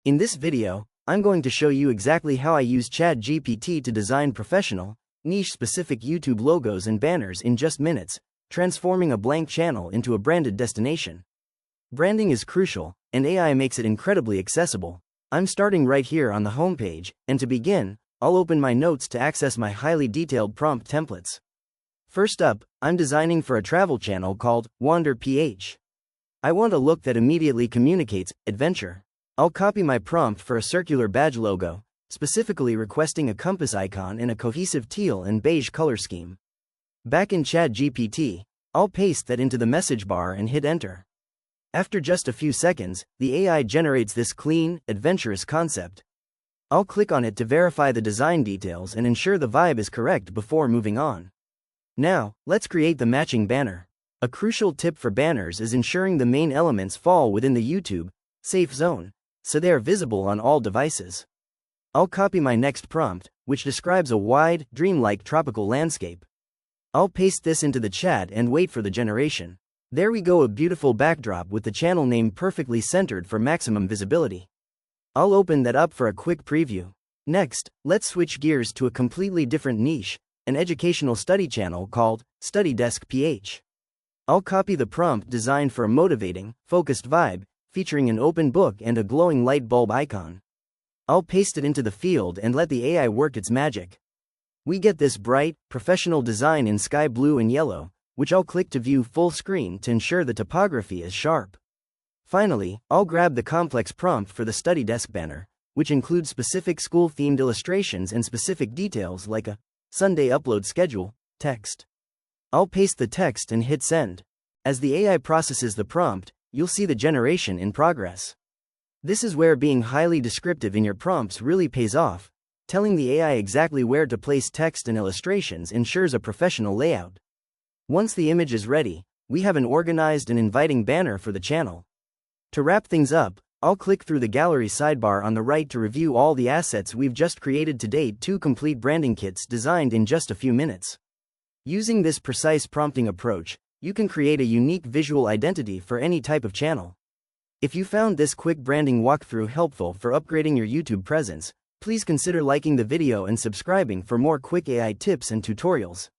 In this video, I'm going to show you exactly how I use ChatGPT to design professional, niche-specific YouTube logos and banners in just minutes, transforming a blank channel into a branded destination. Branding is crucial, and AI makes it incredibly accessible. I'm starting right here on the homepage, and to begin, I'll open my notes to access my highly detailed prompt templates. First up, I'm designing for a travel channel called Wander PH. I want a look that immediately communicates adventure. I'll copy my prompt for a circular badge logo, specifically requesting a compass icon in a cohesive teal and beige color scheme. Back in ChatGPT, I'll paste that into the message bar and hit enter. After just a few seconds, the AI generates this clean, adventurous concept. I'll click on it to verify the design details and ensure the vibe is correct before moving on. Now, let's create the matching banner. A crucial tip for banners is ensuring the main elements fall within the YouTube safe zone, so they are visible on all devices. I'll copy my next prompt, which describes a wide, dreamlike tropical landscape. I'll paste this into the chat and wait for the generation. There we go, a beautiful backdrop with the channel name perfectly centered for maximum visibility. I'll open that up for a quick preview. Next, let's switch gears to a completely different niche, an educational study channel called Study Desk PH. I'll copy the prompt designed for a motivating, focused vibe, featuring an open book and a glowing light bulb icon. I'll paste it into the field and let the AI work its magic. We get this bright, professional design in sky blue and yellow, which I'll click to view full screen to ensure the typography is sharp. Finally, I'll grab the complex prompt for the study desk banner, which includes specific school-themed illustrations and specific details like a Sunday upload schedule text. I'll paste the text and hit send. As the AI processes the prompt, you'll see the generation in progress. This is where being highly descriptive in your prompts really pays off. Telling the AI exactly where to place text and illustrations ensures a professional layout. Once the image is ready, we have an organized and inviting banner for the channel. To wrap things up, I'll click through the gallery sidebar on the right to review all the assets we've just created to date, 2 complete branding kits designed in just a few minutes. Using this precise prompting approach, you can create a unique visual identity for any type of channel. If you found this quick branding walkthrough helpful for upgrading your YouTube presence, please consider liking the video and subscribing for more quick AI tips and tutorials.